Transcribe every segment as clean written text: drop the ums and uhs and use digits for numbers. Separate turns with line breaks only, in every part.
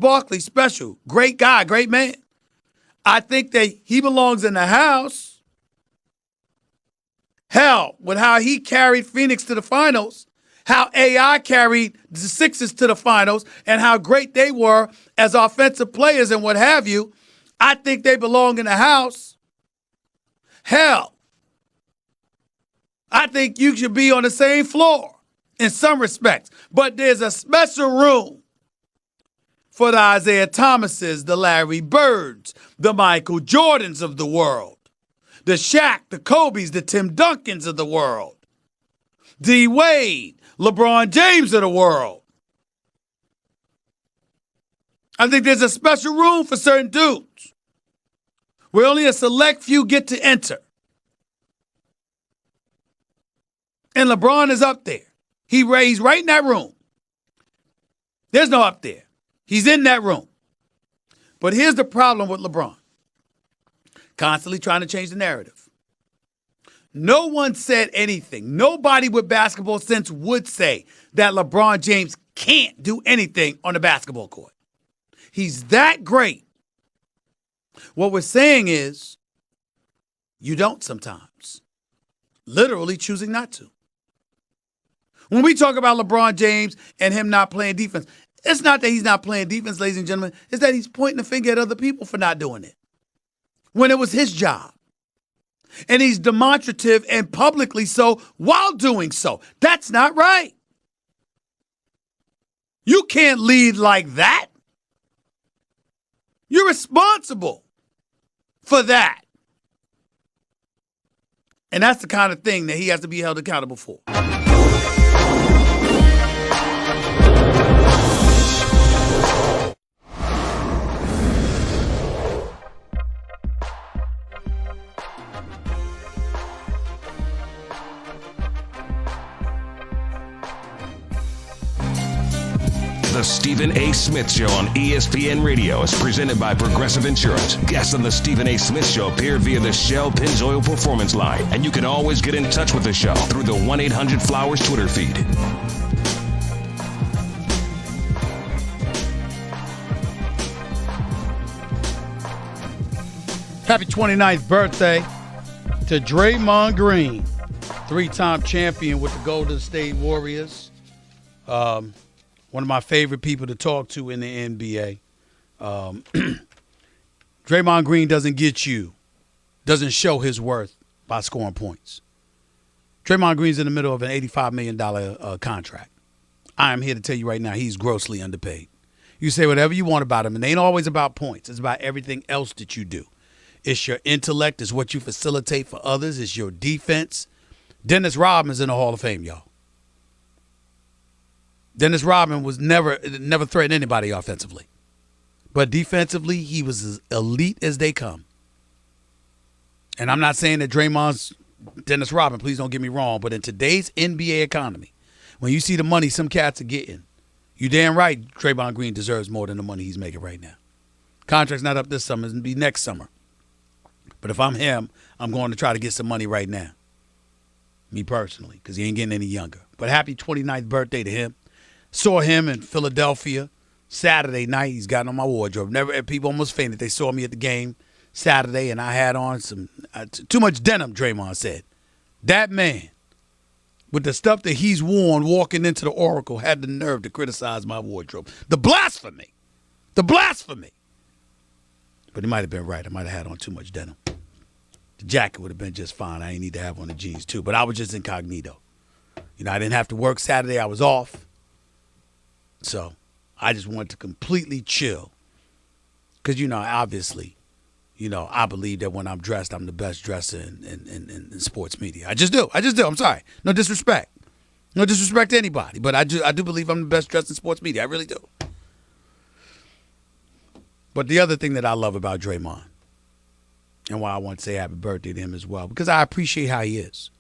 Barkley, special. Great guy, great man. I think that he belongs in the house. Hell, with how he carried Phoenix to the finals, how AI carried the Sixers to the finals, and how great they were as offensive players and what have you, I think they belong in the house. Hell, I think you should be on the same floor in some respects. But there's a special room for the Isaiah Thomases, the Larry Birds, the Michael Jordans of the world, the Shaq, the Kobes, the Tim Duncans of the world, D. Wade, LeBron James of the world. I think there's a special room for certain dudes where only a select few get to enter. And LeBron is up there. He's right in that room. There's no up there. He's in that room. But here's the problem with LeBron. Constantly trying to change the narrative. No one said anything. Nobody with basketball sense would say that LeBron James can't do anything on the basketball court. He's that great. What we're saying is you don't sometimes. Literally choosing not to. When we talk about LeBron James and him not playing defense, it's not that he's not playing defense, ladies and gentlemen. It's that he's pointing the finger at other people for not doing it when it was his job. And he's demonstrative and publicly so while doing so. That's not right. You can't lead like that. You're responsible for that. And that's the kind of thing that he has to be held accountable for.
The Stephen A. Smith Show on ESPN Radio is presented by Progressive Insurance. Guests on the Stephen A. Smith Show appear via the Shell Pennzoil Performance Line, and you can always get in touch with the show through the 1-800-Flowers Twitter feed.
Happy 29th birthday to Draymond Green, three-time champion with the Golden State Warriors. One of my favorite people to talk to in the NBA. Draymond Green doesn't show his worth by scoring points. Draymond Green's in the middle of an $85 million contract. I am here to tell you right now, he's grossly underpaid. You say whatever you want about him, and it ain't always about points. It's about everything else that you do. It's your intellect. It's what you facilitate for others. It's your defense. Dennis Rodman's in the Hall of Fame, y'all. Dennis Rodman was never threatened anybody offensively. But defensively, he was as elite as they come. And I'm not saying that Draymond's Dennis Rodman, please don't get me wrong, but in today's NBA economy, when you see the money some cats are getting, you damn right Draymond Green deserves more than the money he's making right now. Contract's not up this summer, it'll be next summer. But if I'm him, I'm going to try to get some money right now. Me personally, because he ain't getting any younger. But happy 29th birthday to him. Saw him in Philadelphia Saturday night. He's gotten on my wardrobe. People almost fainted. They saw me at the game Saturday, and I had on some too much denim, Draymond said. That man, with the stuff that he's worn walking into the Oracle, had the nerve to criticize my wardrobe. The blasphemy. The blasphemy. But he might have been right. I might have had on too much denim. The jacket would have been just fine. I ain't need to have on the jeans, too. But I was just incognito. You know, I didn't have to work Saturday. I was off. So I just wanted to completely chill. Because, you know, obviously, you know, I believe that when I'm dressed, I'm the best dresser in sports media. I just do. I'm sorry. No disrespect. No disrespect to anybody. But I do believe I'm the best dressed in sports media. I really do. But the other thing that I love about Draymond, and why I want to say happy birthday to him as well, because I appreciate how he is.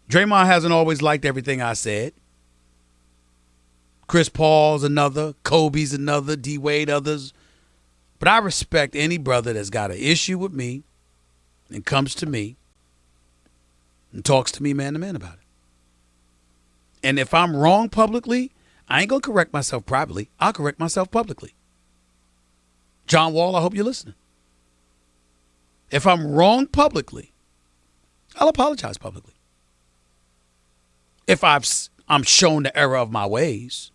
Draymond hasn't always liked everything I said. Chris Paul's another, Kobe's another, D. Wade others. But I respect any brother that's got an issue with me and comes to me and talks to me man to man about it. And if I'm wrong publicly, I ain't going to correct myself privately. I'll correct myself publicly. John Wall, I hope you're listening. If I'm wrong publicly, I'll apologize publicly. If I'm shown the error of my ways,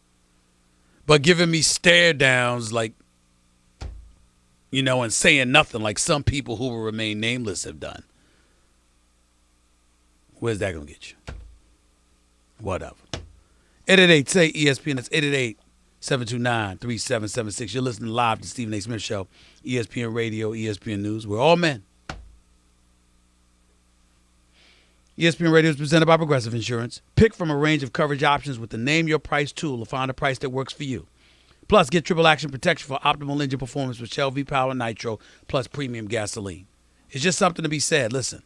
but giving me stare downs like, and saying nothing like some people who will remain nameless have done, where's that going to get you? Whatever. 888 say ESPN. It's 888-729-3776. You're listening live to Stephen A. Smith Show, ESPN Radio, ESPN News. We're all men. ESPN Radio is presented by Progressive Insurance. Pick from a range of coverage options with the Name Your Price tool to find a price that works for you. Plus, get triple action protection for optimal engine performance with Shell V-Power Nitro plus premium gasoline. It's just something to be said. Listen,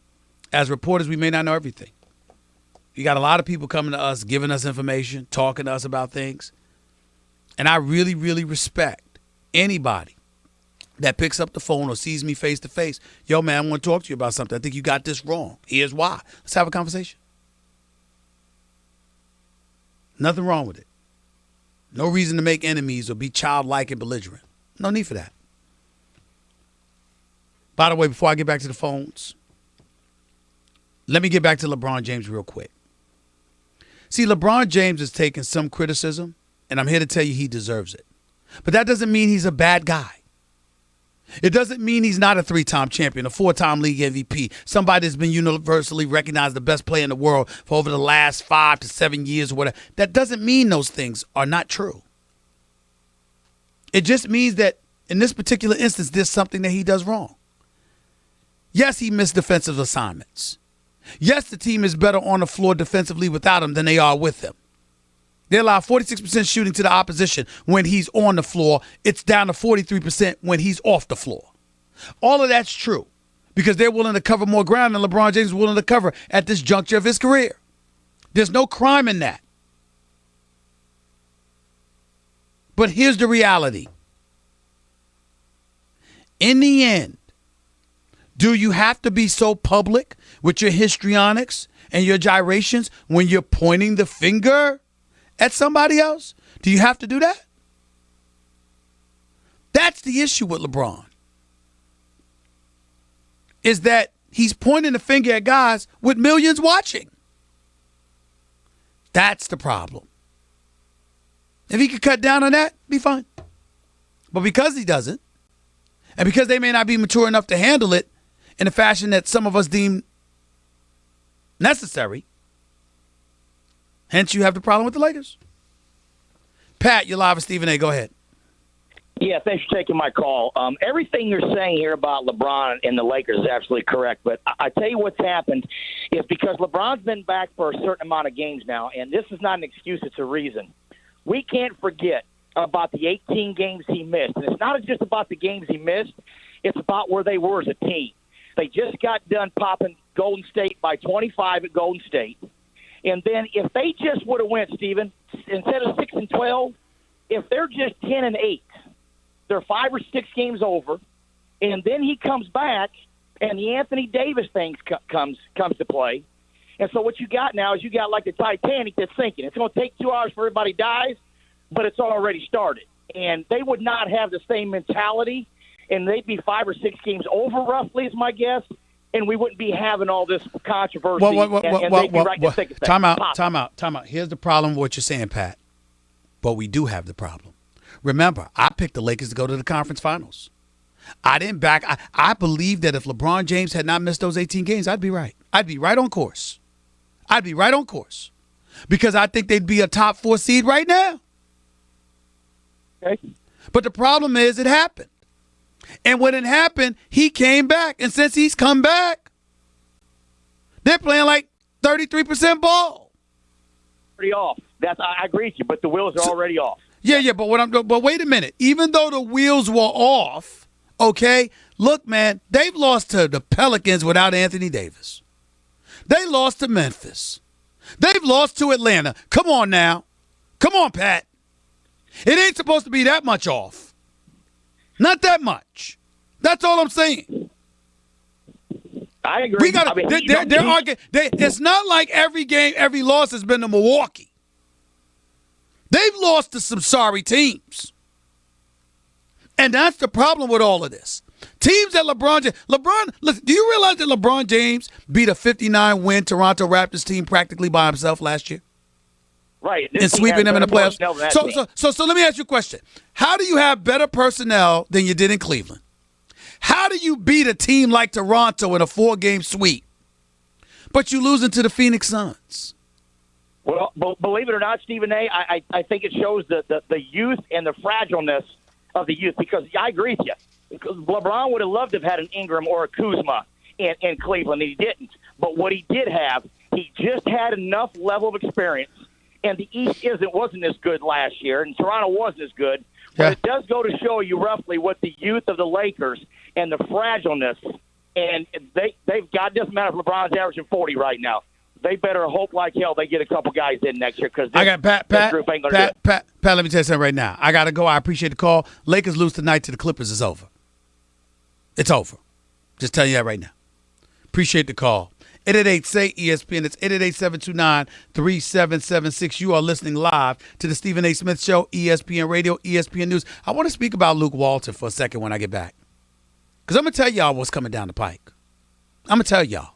as reporters, we may not know everything. You got a lot of people coming to us, giving us information, talking to us about things. And I really, really respect anybody that picks up the phone or sees me face to face. Yo, man, I want to talk to you about something. I think you got this wrong. Here's why. Let's have a conversation. Nothing wrong with it. No reason to make enemies or be childlike and belligerent. No need for that. By the way, before I get back to the phones, let me get back to LeBron James real quick. See, LeBron James has taken some criticism, and I'm here to tell you he deserves it. But that doesn't mean he's a bad guy. It doesn't mean he's not a 3-time champion, a 4-time league MVP, somebody that's been universally recognized the best player in the world for over the last 5 to 7 years or whatever. That doesn't mean those things are not true. It just means that in this particular instance, there's something that he does wrong. Yes, he missed defensive assignments. Yes, the team is better on the floor defensively without him than they are with him. They allow 46% shooting to the opposition when he's on the floor. It's down to 43% when he's off the floor. All of that's true because they're willing to cover more ground than LeBron James is willing to cover at this juncture of his career. There's no crime in that. But here's the reality. In the end, do you have to be so public with your histrionics and your gyrations when you're pointing the finger at somebody else? Do you have to do that? That's the issue with LeBron. Is that he's pointing the finger at guys with millions watching. That's the problem. If he could cut down on that, be fine. But because he doesn't, and because they may not be mature enough to handle it in a fashion that some of us deem necessary, hence you have the problem with the Lakers. Pat, you're live with Stephen A. Go ahead.
Yeah, thanks for taking my call. Everything you're saying here about LeBron and the Lakers is absolutely correct. But I tell you what's happened is because LeBron's been back for a certain amount of games now, and this is not an excuse, it's a reason. We can't forget about the 18 games he missed. And it's not just about the games he missed. It's about where they were as a team. They just got done popping Golden State by 25 at Golden State. And then if they just would have went, Steven, instead of 6-12, if they're just 10-8, they're 5 or 6 games over, and then he comes back, and the Anthony Davis thing comes to play. And so what you got now is you got like the Titanic that's sinking. It's going to take 2 hours for everybody dies, but it's already started. And they would not have the same mentality, and they'd be 5 or 6 games over roughly is my guess, and we wouldn't be having all this controversy.
Time out. Here's the problem with what you're saying, Pat. But we do have the problem. Remember, I picked the Lakers to go to the conference finals. I didn't back. I believe that if LeBron James had not missed those 18 games, I'd be right. I'd be right on course. Because I think they'd be a top 4 seed right now.
Okay.
But the problem is it happened. And when it happened, he came back. And since he's come back, they're playing like 33% ball.
Already off. I agree with you, but the wheels are already off.
Yeah, but wait a minute. Even though the wheels were off, okay, look, man, they've lost to the Pelicans without Anthony Davis. They lost to Memphis. They've lost to Atlanta. Come on now. Come on, Pat. It ain't supposed to be that much off. Not that much. That's all I'm saying.
I agree.
We got. It's not like every game, every loss has been to Milwaukee. They've lost to some sorry teams. And that's the problem with all of this. Teams that listen, do you realize that LeBron James beat a 59-win Toronto Raptors team practically by himself last year?
Right.
And sweeping them in the playoffs. So let me ask you a question. How do you have better personnel than you did in Cleveland? How do you beat a team like Toronto in a 4-game sweep, but you losing to the Phoenix Suns?
Well, believe it or not, Stephen A., I think it shows the youth and the fragileness of the youth, because I agree with you. Because LeBron would have loved to have had an Ingram or a Kuzma in Cleveland, and he didn't. But what he did have, he just had enough level of experience. And the East wasn't as good last year, and Toronto wasn't as good. But it does go to show you roughly what the youth of the Lakers and the fragileness, and they've got, doesn't matter if LeBron's averaging 40 right now. They better hope like hell they get a couple guys in next year, because this group ain't going to do it.
Pat, let me tell you something right now. I got to go. I appreciate the call. Lakers lose tonight to the Clippers. It's over. It's over. Just telling you that right now. Appreciate the call. 888-SAY-ESPN. It's 888-729-3776. You are listening live to the Stephen A. Smith Show, ESPN Radio, ESPN News. I want to speak about Luke Walton for a second when I get back, because I'm going to tell y'all what's coming down the pike. I'm going to tell y'all.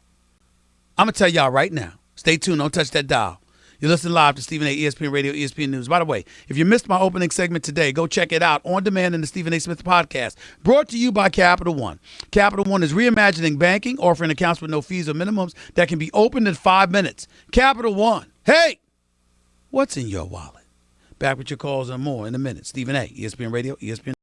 I'm going to tell y'all right now. Stay tuned. Don't touch that dial. You're listening live to Stephen A. ESPN Radio, ESPN News. By the way, if you missed my opening segment today, go check it out on demand in the Stephen A. Smith podcast, brought to you by Capital One. Capital One is reimagining banking, offering accounts with no fees or minimums that can be opened in 5 minutes. Capital One. Hey, what's in your wallet? Back with your calls and more in a minute. Stephen A. ESPN Radio, ESPN